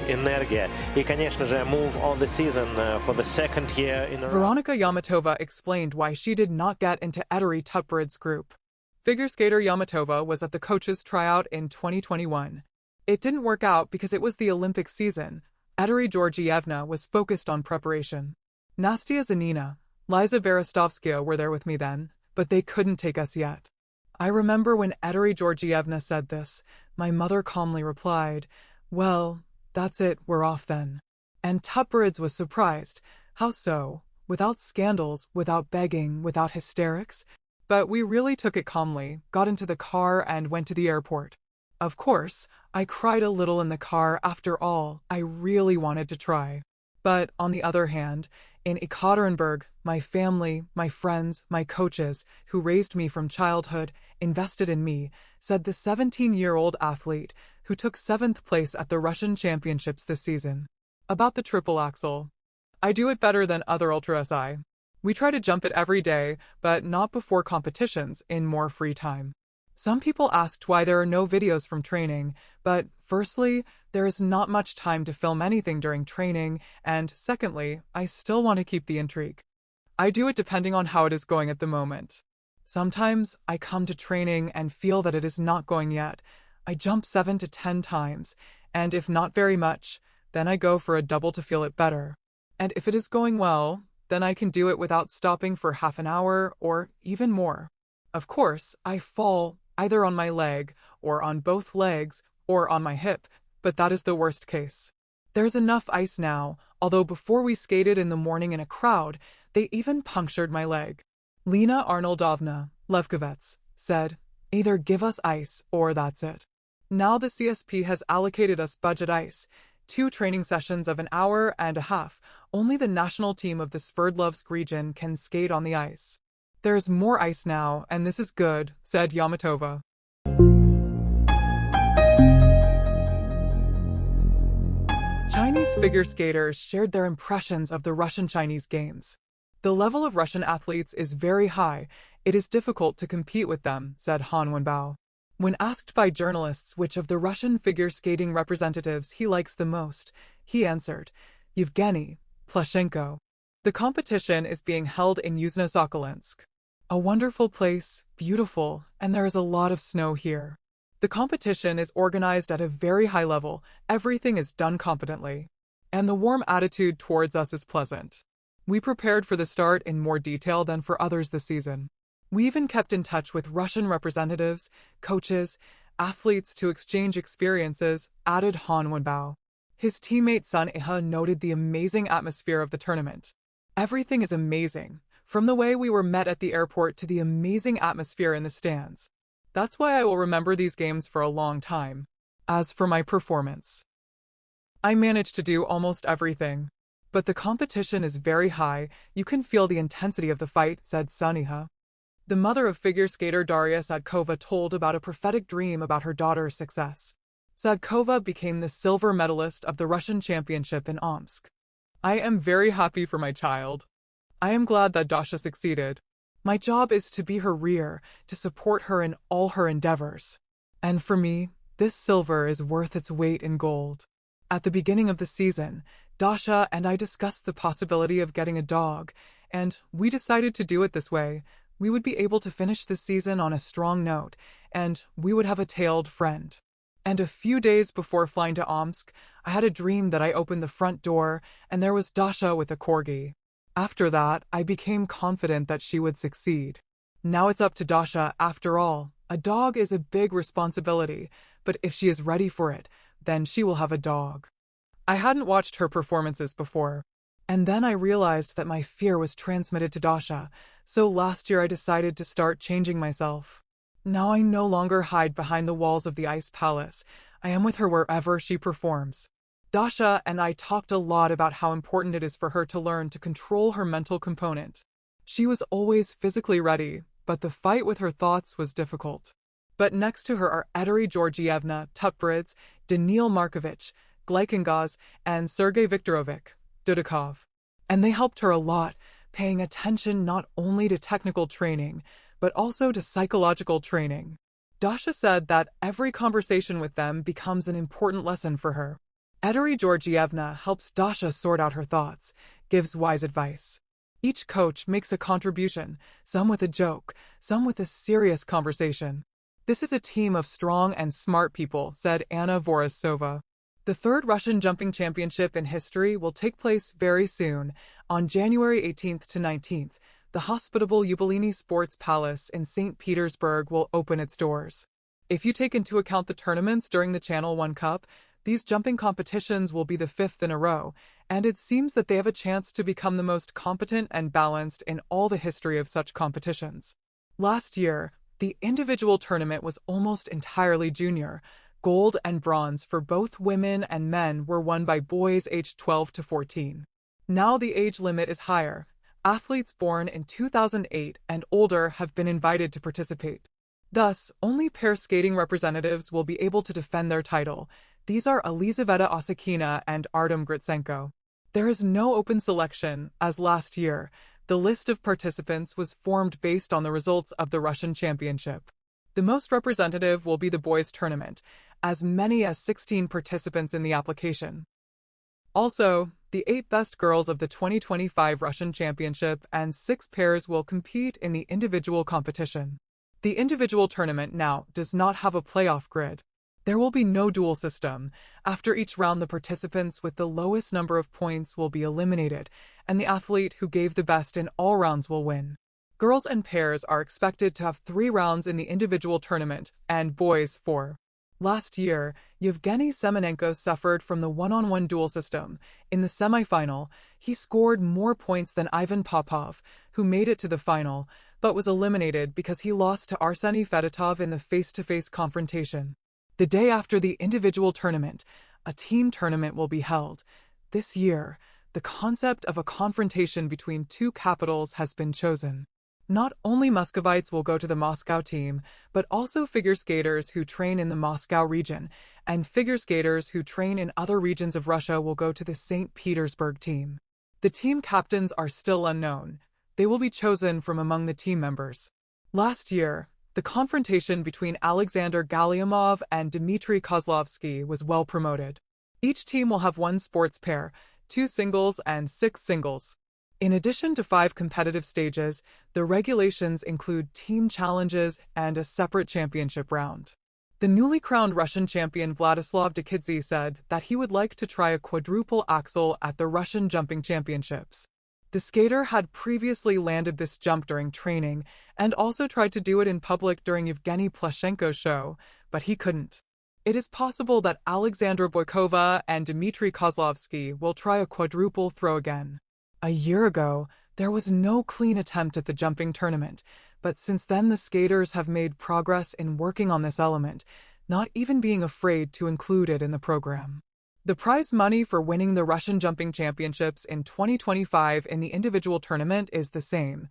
энергия. И, конечно же, move on the season for the second year in a row. Veronika Yametova explained why she did not get into Ettore Tutberid's group. Figure skater Yametova was at the coaches' tryout in 2021. It didn't work out because it was the Olympic season. Ettore Georgievna was focused on preparation. Nastia Zanina, Liza Verostovskaya were there with me then, but they couldn't take us yet. I remember when Ettore Georgievna said this, my mother calmly replied, "Well, that's it, we're off then." And Tutberid's was surprised. How so? Without scandals, without begging, without hysterics? But we really took it calmly, got into the car and went to the airport. Of course, I cried a little in the car. After all, I really wanted to try. But on the other hand, in Ekaterinburg, my family, my friends, my coaches, who raised me from childhood, invested in me, said the 17-year-old athlete who took 7th place at the Russian Championships this season. About the triple axel. I do it better than other ultra SI. We try to jump it every day, but not before competitions, in more free time. Some people asked why there are no videos from training, but firstly, there is not much time to film anything during training, and secondly, I still want to keep the intrigue. I do it depending on how it is going at the moment. Sometimes I come to training and feel that it is not going yet. I jump 7 to 10 times, and if not very much, then I go for a double to feel it better. And if it is going well, then I can do it without stopping for half an hour or even more. Of course, I fall either on my leg, or on both legs, or on my hip, but that is the worst case. There's enough ice now, although before we skated in the morning in a crowd, they even punctured my leg. Lena Arnoldovna, Levkovets, said, "Either give us ice, or that's it." Now the CSP has allocated us budget ice, 2 training sessions of an hour and a half. Only the national team of the Sverdlovsk region can skate on the ice. "There's more ice now, and this is good," said Yametova. Chinese figure skaters shared their impressions of the Russian-Chinese games. "The level of Russian athletes is very high. It is difficult to compete with them," said Han Wenbao. When asked by journalists which of the Russian figure skating representatives he likes the most, he answered, "Yevgeny Plashenko." The competition is being held in Yuzhno-Sokolinsk. A wonderful place, beautiful, and there is a lot of snow here. The competition is organized at a very high level, everything is done competently. And the warm attitude towards us is pleasant. We prepared for the start in more detail than for others this season. We even kept in touch with Russian representatives, coaches, athletes to exchange experiences, added Han Wenbao. His teammate Sun Iha noted the amazing atmosphere of the tournament. "Everything is amazing, from the way we were met at the airport to the amazing atmosphere in the stands. That's why I will remember these games for a long time." As for my performance, I managed to do almost everything. "But the competition is very high, you can feel the intensity of the fight," said Sun Iha. The mother of figure skater Daria Sadkova told about a prophetic dream about her daughter's success. Sadkova became the silver medalist of the Russian Championship in Omsk. "I am very happy for my child. I am glad that Dasha succeeded. My job is to be her rear, to support her in all her endeavors. And for me, this silver is worth its weight in gold." At the beginning of the season, Dasha and I discussed the possibility of getting a dog, and we decided to do it this way. We would be able to finish the season on a strong note, and we would have a tailed friend. And a few days before flying to Omsk, I had a dream that I opened the front door, and there was Dasha with a corgi. After that, I became confident that she would succeed. Now it's up to Dasha, after all. A dog is a big responsibility, but if she is ready for it, then she will have a dog. I hadn't watched her performances before. And then I realized that my fear was transmitted to Dasha, so last year I decided to start changing myself. Now I no longer hide behind the walls of the Ice Palace. I am with her wherever she performs. Dasha and I talked a lot about how important it is for her to learn to control her mental component. She was always physically ready, but the fight with her thoughts was difficult. But next to her are Ettore Georgievna, Tutberidz, Daniil Markovich, Gleikengaz, and Sergei Viktorovich Dudakov. And they helped her a lot, paying attention not only to technical training, but also to psychological training. Dasha said that every conversation with them becomes an important lesson for her. Edery Georgievna helps Dasha sort out her thoughts, gives wise advice. Each coach makes a contribution, some with a joke, some with a serious conversation. This is a team of strong and smart people, said Anna Vorontsova. The third Russian jumping championship in history will take place very soon, on January 18th to 19th. The hospitable Yubileyny Sports Palace in St. Petersburg will open its doors. If you take into account the tournaments during the Channel 1 Cup, these jumping competitions will be the fifth in a row, and it seems that they have a chance to become the most competent and balanced in all the history of such competitions. Last year, the individual tournament was almost entirely junior. Gold and bronze for both women and men were won by boys aged 12 to 14. Now the age limit is higher. Athletes born in 2008 and older have been invited to participate. Thus, only pair skating representatives will be able to defend their title. These are Elizaveta Osakina and Artem Gritsenko. There is no open selection, as last year. The list of participants was formed based on the results of the Russian Championship. The most representative will be the boys' tournament, as many as 16 participants in the application. Also, the 8 best girls of the 2025 Russian Championship and 6 pairs will compete in the individual competition. The individual tournament now does not have a playoff grid. There will be no duel system. After each round, the participants with the lowest number of points will be eliminated, and the athlete who gave the best in all rounds will win. Girls and pairs are expected to have 3 rounds in the individual tournament, and boys 4. Last year, Yevgeny Semenenko suffered from the one-on-one duel system. In the semifinal, he scored more points than Ivan Popov, who made it to the final, but was eliminated because he lost to Arseny Fedotov in the face-to-face confrontation. The day after the individual tournament, a team tournament will be held. This year, the concept of a confrontation between 2 capitals has been chosen. Not only Muscovites will go to the Moscow team, but also figure skaters who train in the Moscow region, and figure skaters who train in other regions of Russia will go to the St. Petersburg team. The team captains are still unknown. They will be chosen from among the team members. Last year, the confrontation between Alexander Galyamov and Dmitry Kozlovsky was well promoted. Each team will have 1 sports pair, 2 singles and 6 singles. In addition to 5 competitive stages, the regulations include team challenges and a separate championship round. The newly crowned Russian champion Vladislav Dekidze said that he would like to try a quadruple axel at the Russian jumping championships. The skater had previously landed this jump during training and also tried to do it in public during Yevgeny Plashenko's show, but he couldn't. It is possible that Alexandra Boykova and Dmitry Kozlovsky will try a quadruple throw again. A year ago, there was no clean attempt at the jumping tournament, but since then the skaters have made progress in working on this element, not even being afraid to include it in the program. The prize money for winning the Russian jumping championships in 2025 in the individual tournament is the same,